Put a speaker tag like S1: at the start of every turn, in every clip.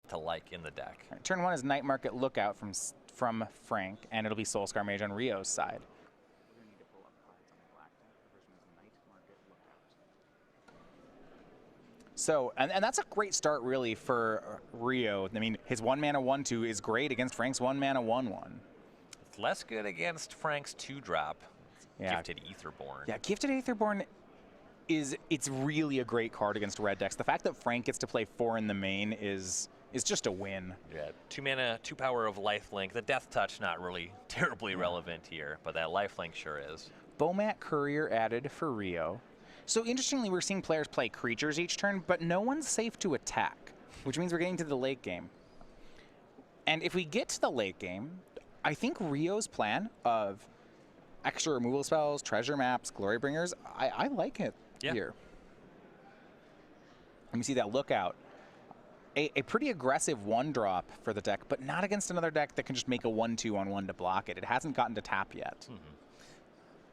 S1: to like in the deck.
S2: Right, turn 1 is Night Market Lookout from Frank, and it'll be Soulscar Mage on Rio's side. So, and that's a great start, really, for Rio. I mean, his 1-mana 1/2 is great against Frank's 1-mana 1/1.
S1: It's less good against Frank's 2-drop.
S2: Yeah.
S1: Gifted Aetherborn.
S2: Yeah, Gifted Aetherborn it's really a great card against red decks. The fact that Frank gets to play 4 in the main is just a win.
S1: Yeah, 2-mana, 2-power of Lifelink. The Death Touch not really terribly relevant here, but that Lifelink sure is.
S2: Bomat Courier added for Rio. So interestingly, we're seeing players play creatures each turn, but no one's safe to attack, which means we're getting to the late game. And if we get to the late game, I think Rio's plan of extra removal spells, treasure maps, glory bringers, I like it here. Let me see that Lookout. A pretty aggressive 1-drop for the deck, but not against another deck that can just make a 1/2 on 1 to block it. It hasn't gotten to tap yet.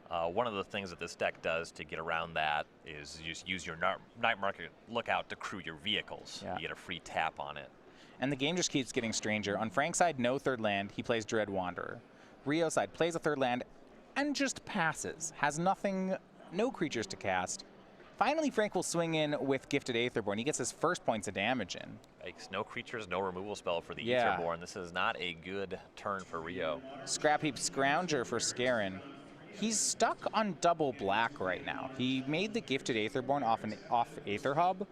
S1: One of the things that this deck does to get around that is you just use your Night Market Lookout to crew your vehicles.
S2: Yeah.
S1: You get a free tap on it.
S2: And the game just keeps getting stranger. On Frank's side, no 3rd land. He plays Dread Wanderer. Rio's side plays a 3rd land and just passes. Has nothing, no creatures to cast. Finally, Frank will swing in with Gifted Aetherborn. He gets his first points of damage in.
S1: Makes no creatures, no removal spell for the
S2: Yeah.
S1: Aetherborn. This is not a good turn for Rio.
S2: Scrap Heap Scrounger for Skarren. He's stuck on double black right now. He made the Gifted Aetherborn off Aether Hub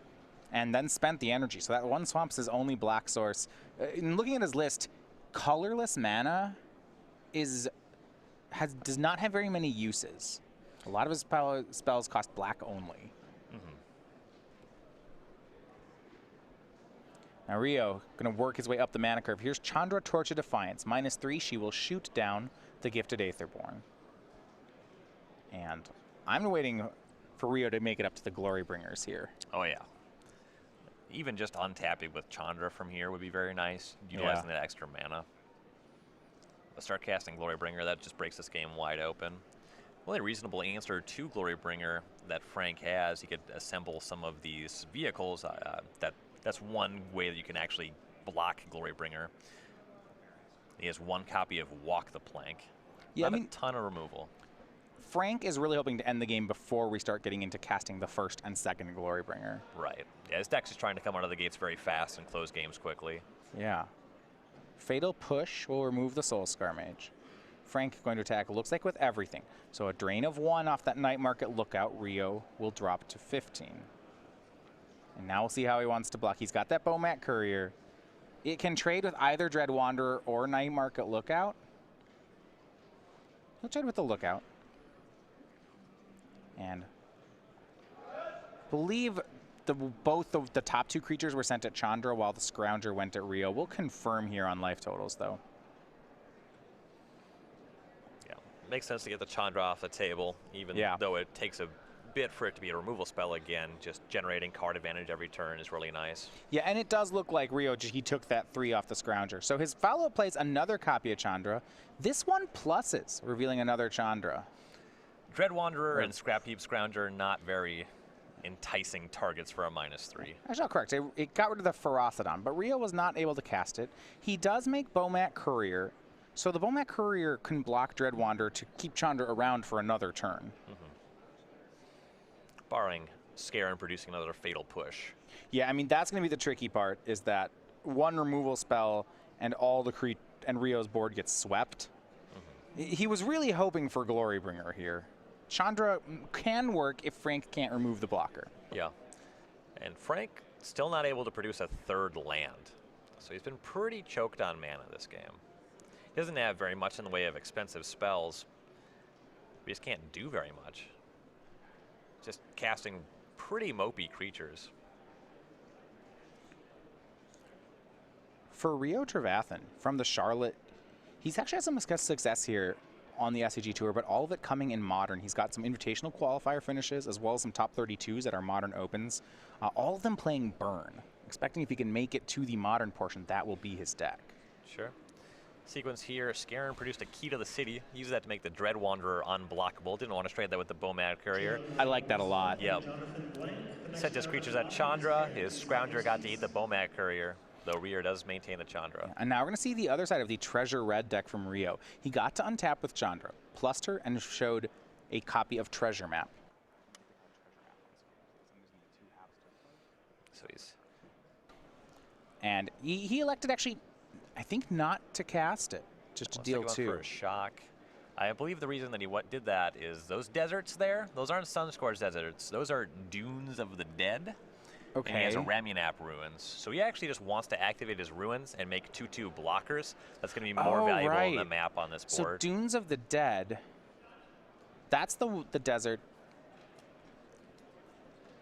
S2: and then spent the energy. So that 1 swamp's his only black source. In looking at his list, colorless mana does not have very many uses. A lot of his spells cost black only. Now Rio going to work his way up the mana curve. Here's Chandra, Torch of Defiance. -3, she will shoot down the Gifted Aetherborn. And I'm waiting for Rio to make it up to the Glory Bringers here.
S1: Oh, yeah. Even just untapping with Chandra from here would be very nice, utilizing that extra mana. Start casting Glory Bringer, that just breaks this game wide open. Only reasonable answer to Glory Bringer that Frank has, he could assemble some of these vehicles. That's one way that you can actually block Glory Bringer. He has 1 copy of Walk the Plank.
S2: Yeah,
S1: Not a ton of removal.
S2: Frank is really hoping to end the game before we start getting into casting the 1st and 2nd Glory Bringer.
S1: Right. Yeah, his deck's just trying to come out of the gates very fast and close games quickly.
S2: Yeah. Fatal Push will remove the Soulscar Mage. Frank going to attack, looks like with everything. So a drain of 1 off that Night Market Lookout. Rio will drop to 15. And now we'll see how he wants to block. He's got that Bomat Courier. It can trade with either Dread Wanderer or Night Market Lookout. He'll trade with the Lookout. And believe both the top 2 creatures were sent at Chandra while the Scrounger went at Rio. We'll confirm here on life totals, though.
S1: Yeah, makes sense to get the Chandra off the table, even though it takes a bit for it to be a removal spell again. Just generating card advantage every turn is really nice.
S2: Yeah, and it does look like Rio, he took that 3 off the Scrounger. So his follow-up plays another copy of Chandra. This one pluses, revealing another Chandra.
S1: Dread Wanderer and Scrap Heap Scrounger not very enticing targets for a -3.
S2: That's not correct. It got rid of the Ferocidon, but Rio was not able to cast it. He does make Bomat Courier, so the Bomat Courier can block Dread Wanderer to keep Chandra around for another turn.
S1: Barring Skarren producing another Fatal Push.
S2: Yeah, I mean, that's going to be the tricky part, is that 1 removal spell and and Rio's board gets swept. He was really hoping for Glory Bringer here. Chandra can work if Frank can't remove the blocker.
S1: Yeah. And Frank still not able to produce a 3rd land. So he's been pretty choked on mana this game. He doesn't have very much in the way of expensive spells. He just can't do very much. Just casting pretty mopey creatures.
S2: For Rio Trevathan from the Charlotte, he's actually had some success here on the SCG Tour, but all of it coming in Modern. He's got some Invitational qualifier finishes as well as some top 32s at our Modern Opens. All of them playing Burn. Expecting if he can make it to the Modern portion, that will be his deck.
S1: Sure. Sequence here, Skarren produced a Key to the City. Used that to make the Dread Wanderer unblockable. Didn't want to trade that with the Bomat Courier.
S2: I like that a lot.
S1: Yep. Sent his creatures at Chandra. His Scrounger got to eat the Bomat Courier. though Rio does maintain the Chandra.
S2: And now we're going to see the other side of the Treasure Red deck from Rio. He got to untap with Chandra, plussed her, and showed a copy of Treasure Map.
S1: So he's...
S2: And he elected actually, I think, not to cast it, just to deal 2.
S1: For a shock. I believe the reason that he did that is those deserts there, those aren't Sunscorched deserts. Those are Dunes of the Dead.
S2: Okay.
S1: And he has a Ramunap Ruins. So he actually just wants to activate his Ruins and make 2/2 blockers. That's going to be more valuable in the map on this board.
S2: So Dunes of the Dead, that's the desert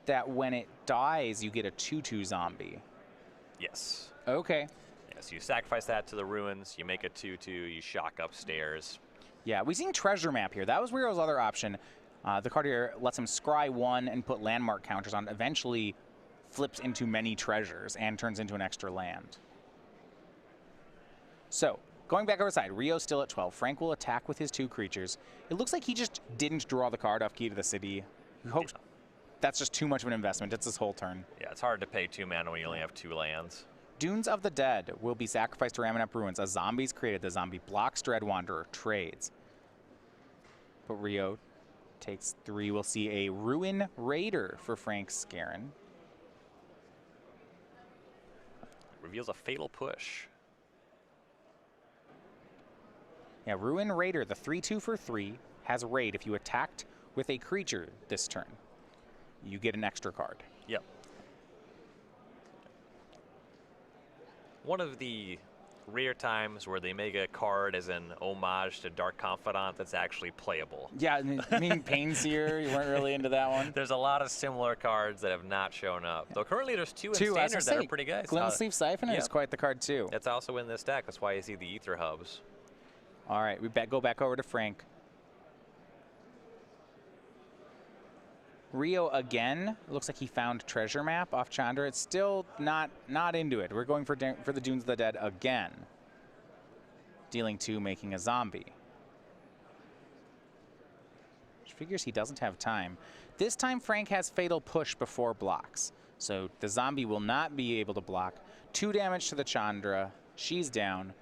S2: that when it dies, you get a 2/2 zombie.
S1: Yes.
S2: Okay.
S1: Yeah, so you sacrifice that to the Ruins, you make a 2/2, you shock upstairs.
S2: Yeah, we've seen Treasure Map here. That was Rio's other option. The card here lets him scry 1 and put landmark counters on, eventually flips into many treasures and turns into an extra land. So, going back over the side, Rio's still at 12. Frank will attack with his 2 creatures. It looks like he just didn't draw the card off Key to the City. We hope that's just too much of an investment. It's his whole turn.
S1: Yeah, it's hard to pay 2 mana when you only have 2 lands.
S2: Dunes of the Dead will be sacrificed to Ramunap Ruins. A zombie's created. The zombie blocks Dread Wanderer, trades. But Rio takes 3. We'll see a Ruin Raider for Frank Skarren.
S1: Reveals a Fatal Push.
S2: Yeah, Ruin Raider, the 3/2 for 3, has Raid. If you attacked with a creature this turn, you get an extra card.
S1: Yep. One of the rare times where they make a card as an homage to Dark Confidant that's actually playable.
S2: Yeah, I mean, Painseer, you weren't really into that one.
S1: There's a lot of similar cards that have not shown up. Though currently there's 2 in Standard that are pretty good.
S2: Glint Sleeve Siphoner is quite the card too.
S1: It's also in this deck. That's why you see the Ether Hubs.
S2: All right, we go back over to Frank. Rio again. Looks like he found Treasure Map off Chandra. It's still not into it. We're going for the Dunes of the Dead again. Dealing 2, making a zombie. Which figures he doesn't have time. This time Frank has Fatal Push before blocks. So the zombie will not be able to block. 2 damage to the Chandra. She's down.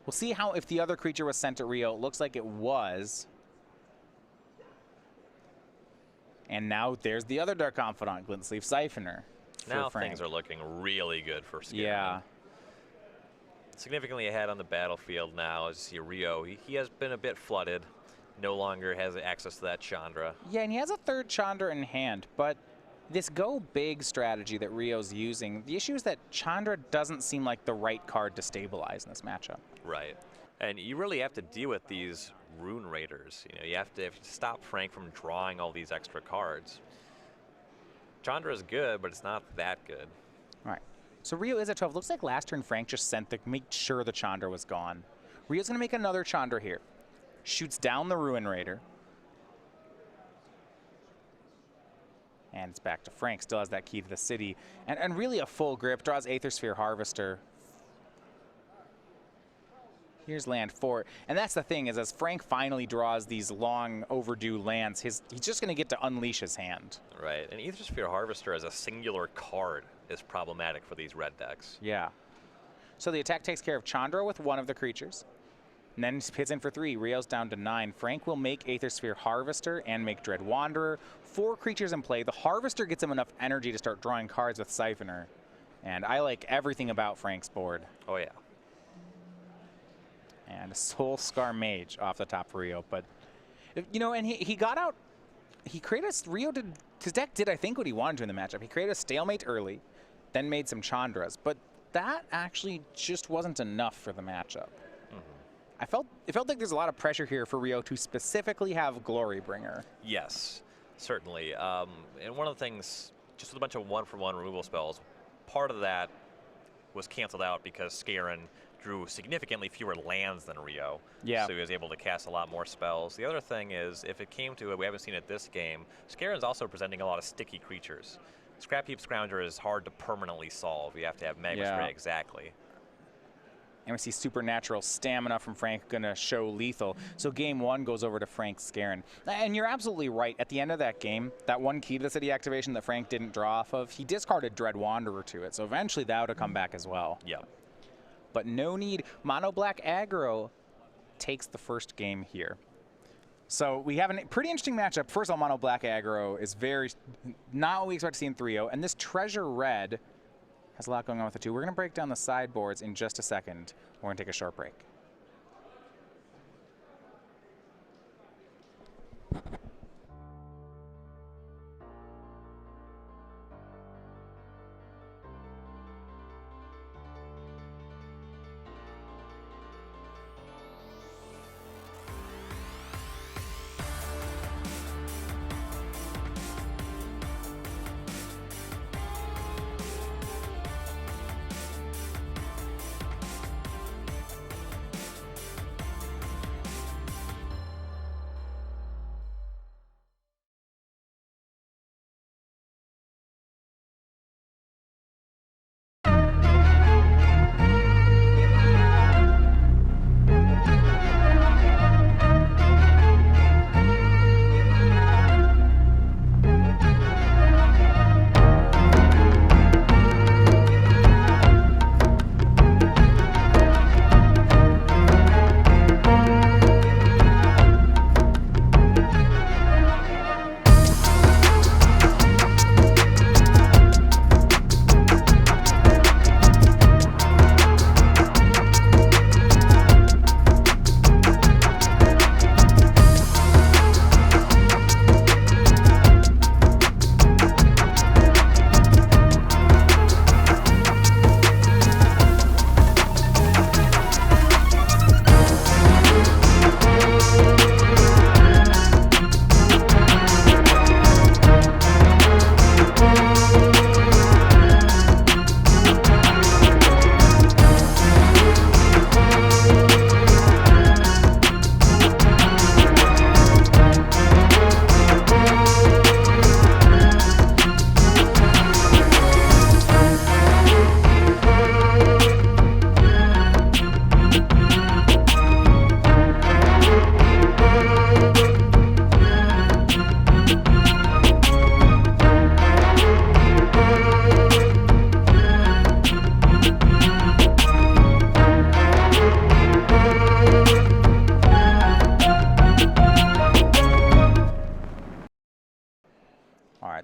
S2: We'll see how if the other creature was sent to Rio. It looks like it was. And now there's the other Dark Confidant, Glint Sleeve Siphoner.
S1: Now
S2: Frank.
S1: things are looking really good for Skarren.
S2: Yeah.
S1: Significantly ahead on the battlefield now is Rio. He has been a bit flooded. No longer has access to that Chandra.
S2: Yeah, and he has a 3rd Chandra in hand, but this go big strategy that Rio's using, the issue is that Chandra doesn't seem like the right card to stabilize in this matchup.
S1: Right. And you really have to deal with these Rune Raiders. You know, you have to stop Frank from drawing all these extra cards. Chandra is good, but it's not that good.
S2: All right. So Rio is at 12. Looks like last turn Frank just sent make sure the Chandra was gone. Rio's going to make another Chandra here. Shoots down the Ruin Raider. And it's back to Frank. Still has that Key to the City. And really a full grip. Draws Aethersphere Harvester. Here's land 4. And that's the thing, is as Frank finally draws these long overdue lands, he's just going to get to unleash his hand.
S1: Right. And Aethersphere Harvester as a singular card is problematic for these red decks.
S2: Yeah. So the attack takes care of Chandra with 1 of the creatures. And then hits in for 3. Rio's down to 9. Frank will make Aethersphere Harvester and make Dread Wanderer. 4 creatures in play. The Harvester gets him enough energy to start drawing cards with Siphoner. And I like everything about Frank's board.
S1: Oh, yeah.
S2: And a Soul Scar Mage off the top for Rio. But, you know, and he got out. He created his deck did, I think, what he wanted to in the matchup. He created a stalemate early, then made some Chandras. But that actually just wasn't enough for the matchup. It felt like there's a lot of pressure here for Rio to specifically have Glorybringer.
S1: Yes, certainly. And one of the things, just with a bunch of 1-for-1 removal spells, part of that was canceled out because Skarren drew significantly fewer lands than Rio.
S2: Yeah.
S1: So he was able to cast a lot more spells. The other thing is, if it came to it, we haven't seen it this game, Skarren's also presenting a lot of sticky creatures. Scrap Heap Scrounger is hard to permanently solve. You have to have Magma Spray exactly.
S2: And we see supernatural stamina from Frank going to show lethal. So game 1 goes over to Frank Skarren. And you're absolutely right. At the end of that game, that one key to the city activation that Frank didn't draw off of, he discarded Dread Wanderer to it. So eventually that would have come back as well.
S1: Yep.
S2: But no need. Mono Black aggro takes the first game here. So we have a pretty interesting matchup. First of all, Mono Black aggro is not what we expect to see in 3-0. And this Treasure Red has a lot going on with the two. We're going to break down the sideboards in just a second. We're going to take a short break.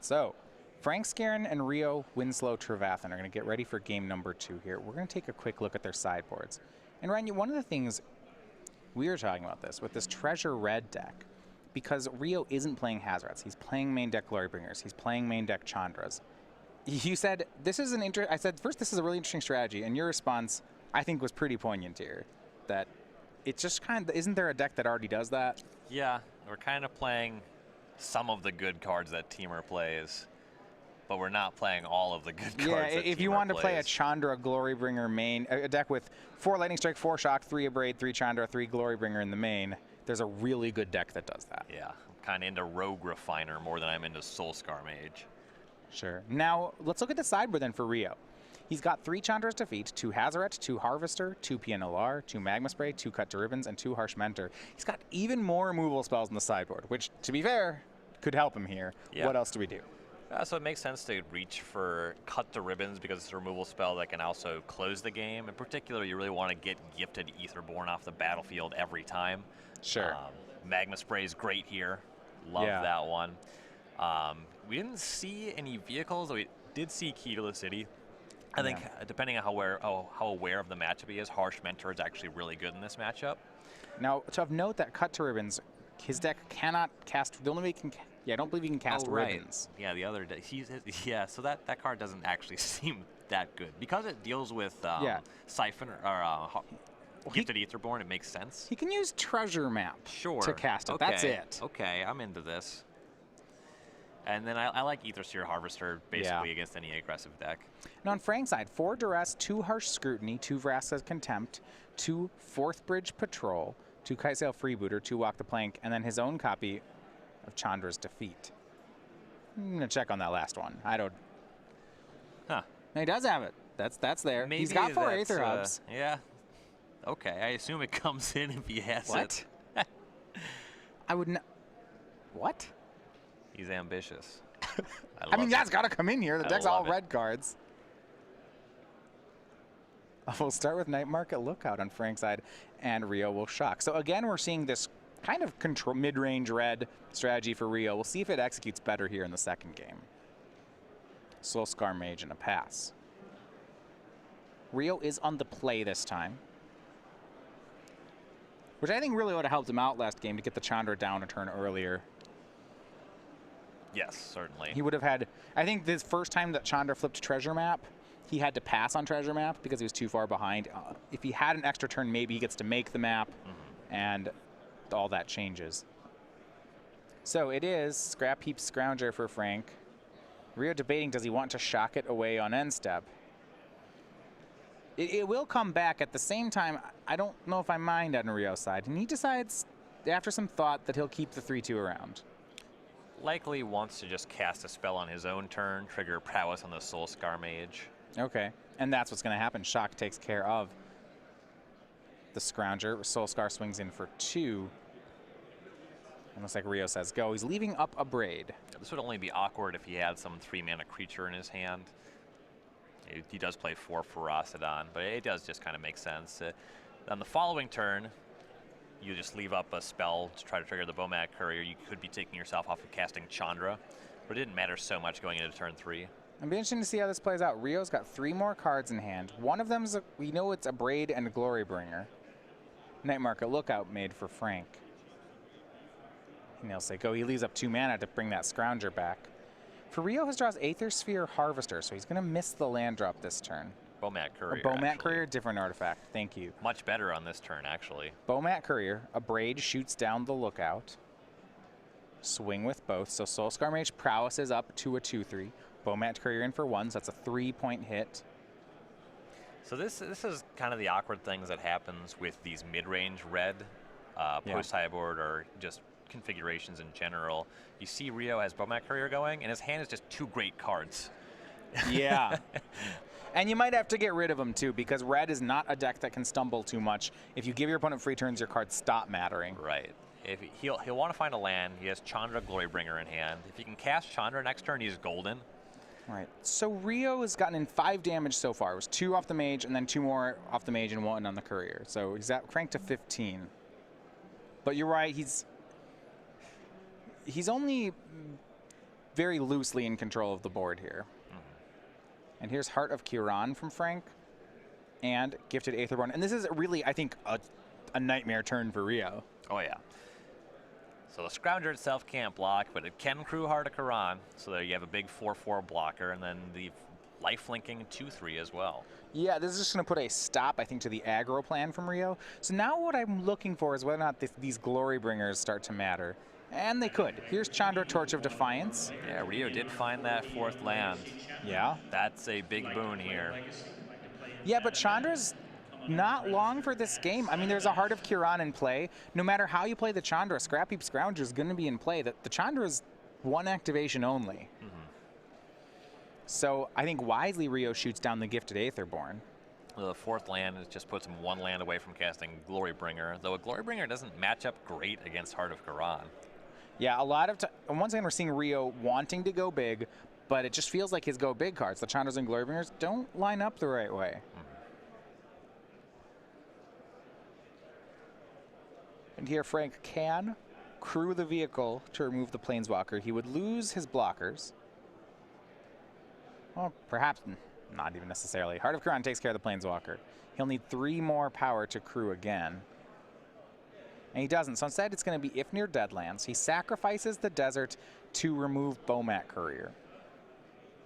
S2: So Frank Skarren and Rio Winslow Trevathan are going to get ready for game number 2 here. We're going to take a quick look at their sideboards. And Ryan, one of the things we were talking about this with this Treasure Red deck, because Rio isn't playing Hazards. He's playing main deck Glorybringers. He's playing main deck Chandras. You said, this is an I said, first, this is a really interesting strategy. And your response, I think, was pretty poignant here. That it just kind of, isn't there a deck that already does that?
S1: Yeah, we're kind of playing some of the good cards that Teamer plays, but we're not playing all of the good cards that
S2: if
S1: Teamer
S2: you wanted to play a
S1: plays.
S2: Chandra Glorybringer main, a deck with 4 Lightning Strike, 4 Shock, 3 Abrade, 3 Chandra, 3 Glorybringer in the main, there's a really good deck that does that.
S1: Yeah, I'm kind of into Rogue Refiner more than I'm into Soulscar Mage.
S2: Sure. Now, let's look at the sideboard then for Rio. He's got 3 Chandras Defeat, 2 Hazaret, 2 Harvester, 2 PNLR, 2 Magma Spray, 2 Cut to Ribbons, and 2 Harsh Mentor. He's got even more removal spells in the sideboard, which, to be fair, could help him here. Yeah. What else do we do?
S1: So it makes sense to reach for Cut to Ribbons because it's a removal spell that can also close the game. In particular, you really want to get gifted Aetherborn off the battlefield every time.
S2: Sure.
S1: Magma Spray is great here. Love that one. We didn't see any vehicles. We did see Key to the City. I think depending on how aware of the matchup he is, Harsh Mentor is actually really good in this matchup.
S2: Now, to have note that Cut to Ribbons, his deck cannot cast. The only way he can. Yeah, I don't believe he can cast ribbons.
S1: Yeah, the other day. So that card doesn't actually seem that good because it deals with Siphon or Gifted Aetherborn. It makes sense.
S2: He can use Treasure Map to cast it.
S1: Okay.
S2: That's it.
S1: Okay, I'm into this. And then I like Aetherseer Harvester basically against any aggressive deck.
S2: Now on Frank's side, 4 Duress, 2 Harsh Scrutiny, 2 Vraska's Contempt, 2 Fourth Bridge Patrol, 2 Kitesail Freebooter, 2 Walk the Plank, and then his own copy of Chandra's Defeat. I'm going to check on that last one. I don't...
S1: Huh.
S2: He does have it. That's there.
S1: Maybe
S2: he's got 4 Aether Hubs.
S1: Yeah. Okay, I assume it comes in if he has
S2: What?
S1: it.
S2: I would not. What?
S1: He's ambitious.
S2: I mean, that's got to come in here. The
S1: I
S2: deck's
S1: love
S2: all
S1: it.
S2: red cards. We'll start with Night Market Lookout on Frank's side, and Rio will shock. So again, we're seeing this kind of control mid-range red strategy for Rio. We'll see if it executes better here in the second game. Soul Scar Mage and a pass. Rio is on the play this time, which I think really would have helped him out last game to get the Chandra down a turn earlier.
S1: Yes, certainly.
S2: He would have had, I think this first time that Chandra flipped Treasure Map, he had to pass on Treasure Map because he was too far behind. If he had an extra turn, maybe he gets to make the map, and all that changes. So it is Scrap Heap Scrounger for Frank. Rio debating, does he want to shock it away on end step? It will come back. At the same time, I don't know if I mind on Rio's side. And he decides, after some thought, that he'll keep the 3-2 around.
S1: Likely wants to just cast a spell on his own turn, trigger prowess on the Soul Scar Mage.
S2: Okay, and that's what's going to happen. Shock takes care of the Scrounger. Soul Scar swings in for 2. And looks like Rio says go. He's leaving up a Braid.
S1: This would only be awkward if he had some 3-mana creature in his hand. He does play 4 Ferocidon, but it does just kind of make sense. On the following turn, you just leave up a spell to try to trigger the Bomat Courier. You could be taking yourself off of casting Chandra, but it didn't matter so much going into turn 3.
S2: It'll be interesting to see how this plays out. Rio's got 3 more cards in hand. One of them's, we know it's a Braid and a Glorybringer. Night Market Lookout made for Frank. And he'll say go. He leaves up 2 mana to bring that Scrounger back. For Rio, his draws Aether Sphere Harvester, so he's going to miss the land drop this turn.
S1: Bomat Courier.
S2: Bomat Courier, different artifact. Thank you.
S1: Much better on this turn, actually.
S2: Bomat Courier, a Braid shoots down the Lookout. Swing with both, so Soul Scar Mage prowess is up to a 2-3. Bomat Courier in for 1, so that's a 3-point hit.
S1: So this is kind of the awkward things that happens with these mid-range red post-sideboard or just configurations in general. You see Rio has Bomat Courier going, and his hand is just 2 great cards.
S2: Yeah. And you might have to get rid of them, too, because red is not a deck that can stumble too much. If you give your opponent free turns, your cards stop mattering.
S1: Right. If he'll want to find a land. He has Chandra Glorybringer in hand. If he can cast Chandra next turn, he's golden.
S2: Right. So Rio has gotten in 5 damage so far. It was 2 off the Mage, and then 2 more off the Mage and 1 on the Courier. So he's cranked to 15. But you're right, he's only very loosely in control of the board here. And here's Heart of Kiran from Frank and Gifted Aetherborn. And this is really, I think, a nightmare turn for Rio.
S1: Oh, yeah. So the Scrounger itself can't block, but it can crew Heart of Kiran. So there you have a big 4-4 blocker, and then the life-linking 2-3 as well.
S2: Yeah, this is just going to put a stop, I think, to the aggro plan from Rio. So now what I'm looking for is whether or not these Glorybringers start to matter. And they could. Here's Chandra, Torch of Defiance.
S1: Yeah, Rio did find that 4th land.
S2: Yeah.
S1: That's a big boon here.
S2: Yeah, but Chandra's not long for this game. I mean, there's a Heart of Kiran in play. No matter how you play the Chandra, Scrap Heap Scrounger is going to be in play. The Chandra is 1 activation only. So I think wisely Rio shoots down the Gifted Aetherborn.
S1: The 4th land just puts him 1 land away from casting Glorybringer, though a Glorybringer doesn't match up great against Heart of Kiran.
S2: Yeah, a lot of once again we're seeing Rio wanting to go big, but it just feels like his go big cards, the Chandras and Glorybringers, don't line up the right way. And here Frank can crew the vehicle to remove the Planeswalker. He would lose his blockers. Well, perhaps not even necessarily. Heart of Kiran takes care of the Planeswalker. He'll need 3 more power to crew again. And he doesn't, so instead it's going to be if near Deadlands. He sacrifices the desert to remove Bomat Courier.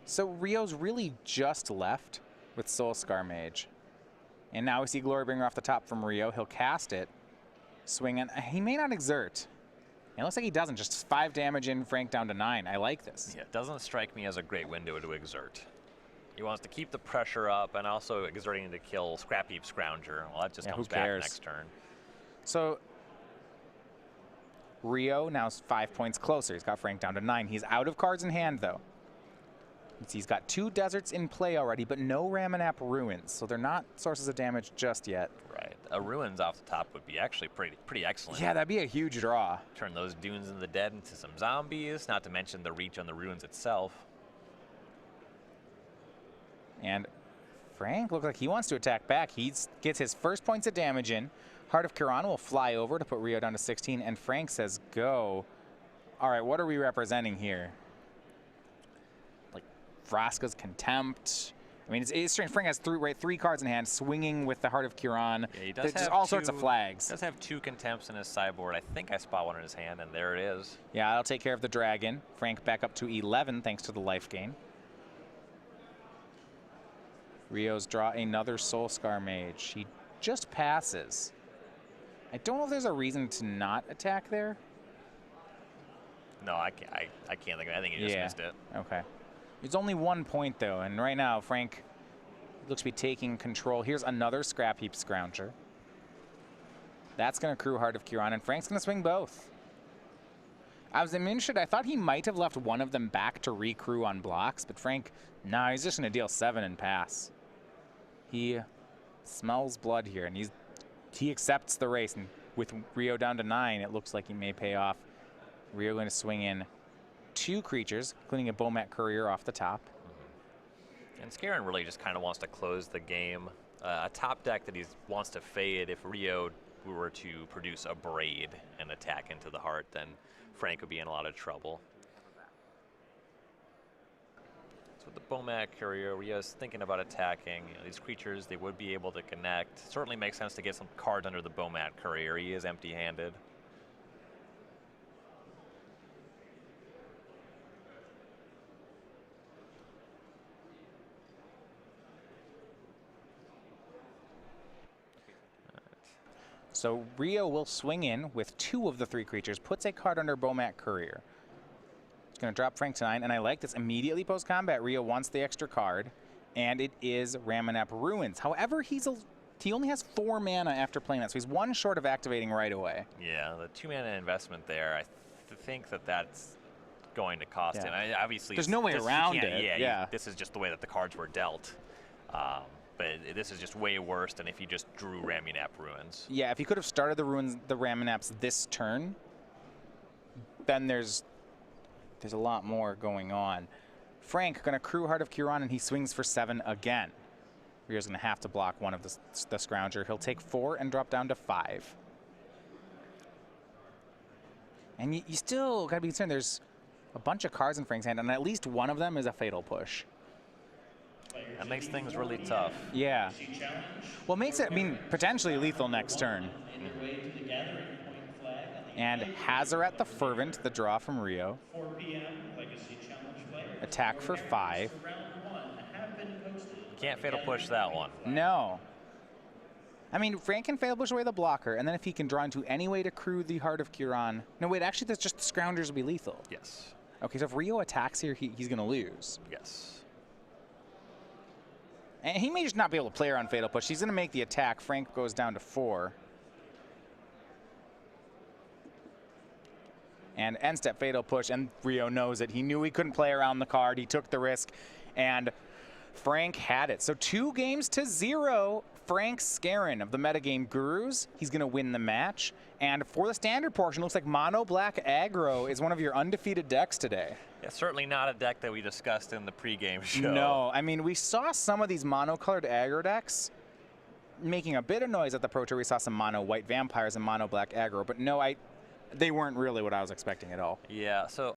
S2: So Rio's really just left with Soul Scar Mage. And now we see Glorybringer off the top from Rio. He'll cast it, swing in. He may not exert. It looks like he doesn't, just 5 damage in, Frank down to 9. I like this.
S1: Yeah, it doesn't strike me as a great window to exert. He wants to keep the pressure up and also exerting to kill Scrap Heap Scrounger. Well, that just comes back next turn.
S2: So Rio now is 5 points closer. He's got Frank down to 9. He's out of cards in hand, though. He's got 2 deserts in play already, but no Ramanap Ruins, so they're not sources of damage just yet.
S1: Right. a Ruins off the top would be actually pretty excellent.
S2: Yeah, that'd be a huge draw.
S1: Turn those Dunes of the Dead into some zombies, not to mention the reach on the Ruins itself.
S2: And Frank looks like he wants to attack back. He gets his first points of damage in. Heart of Kiran will fly over to put Rio down to 16, and Frank says go. All right, what are we representing here? Like Vraska's Contempt. I mean, it's strange. Frank has three cards in hand, swinging with the Heart of Kiran.
S1: Yeah, he does
S2: have all sorts of flags.
S1: He does have 2 Contempts in his sideboard. I think I spot one in his hand, and there it is.
S2: Yeah, I'll take care of the dragon. Frank back up to 11 thanks to the life gain. Rio's draw another Soul Scar Mage. He just passes. I don't know if there's a reason to not attack there.
S1: No, I can't think of it. I think he just missed it.
S2: Okay. It's only 1 point, though, and right now, Frank looks to be taking control. Here's another Scrap Heap Scrounger. That's going to accrue Heart of Kiran, and Frank's going to swing both. I was interested. I thought he might have left one of them back to recrew on blocks, but Frank, nah, he's just going to deal 7 and pass. He smells blood here, and he accepts the race, and with Rio down to 9, it looks like he may pay off. Rio going to swing in 2 creatures, including a Bomat Courier off the top.
S1: And Skarren really just kind of wants to close the game. A top deck that he wants to fade, if Rio were to produce a Braid and attack into the heart, then Frank would be in a lot of trouble. So with the Bomat Courier, Rio's thinking about attacking. You know, these creatures, they would be able to connect. Certainly makes sense to get some cards under the Bomat Courier. He is empty-handed.
S2: So Rio will swing in with 2 of the 3 creatures, puts a card under Bomat Courier. It's going to drop Frank to 9, and I like this. Immediately post-combat, Rio wants the extra card, and it is Ramunap Ruins. However, he only has 4 mana after playing that, so he's 1 short of activating right away.
S1: Yeah, the 2 mana investment there, I think that's going to cost him. Obviously,
S2: there's no way around it.
S1: Yeah, this is just the way that the cards were dealt. But this is just way worse than if you just drew Ramunap Ruins. Yeah,
S2: if he could have started the Ramunaps this turn, then there's a lot more going on. Frank going to crew Heart of Kiran, and he swings for 7 again. Rio's going to have to block one of the Scrounger. He'll take 4 and drop down to 5. And you still got to be concerned. There's a bunch of cards in Frank's hand, and at least one of them is a Fatal Push.
S1: That makes things really tough.
S2: Yeah. Well, it makes it, potentially lethal next turn. And Hazaret the Fervent, the draw from Rio. Attack for 5.
S1: You can't Fatal Push that one.
S2: No. Frank can Fatal Push away the blocker, and then if he can draw into any way to crew the Heart of Kiran. No, wait, actually, that's just the Scroungers will be lethal.
S1: Yes.
S2: Okay, so if Rio attacks here, he's going to lose.
S1: Yes.
S2: And he may just not be able to play around Fatal Push. He's going to make the attack. Frank goes down to 4. And end step Fatal Push, and Rio knows it. He knew he couldn't play around the card. He took the risk, and Frank had it. So 2-0. Frank Skarren of the Metagame Gurus. He's going to win the match. And for the standard portion, looks like Mono Black Aggro is one of your undefeated decks today.
S1: Yeah, certainly not a deck that we discussed in the pregame show.
S2: No, we saw some of these mono-colored aggro decks making a bit of noise at the Pro Tour. We saw some mono white vampires and mono black aggro, but no, they weren't really what I was expecting at all.
S1: Yeah, so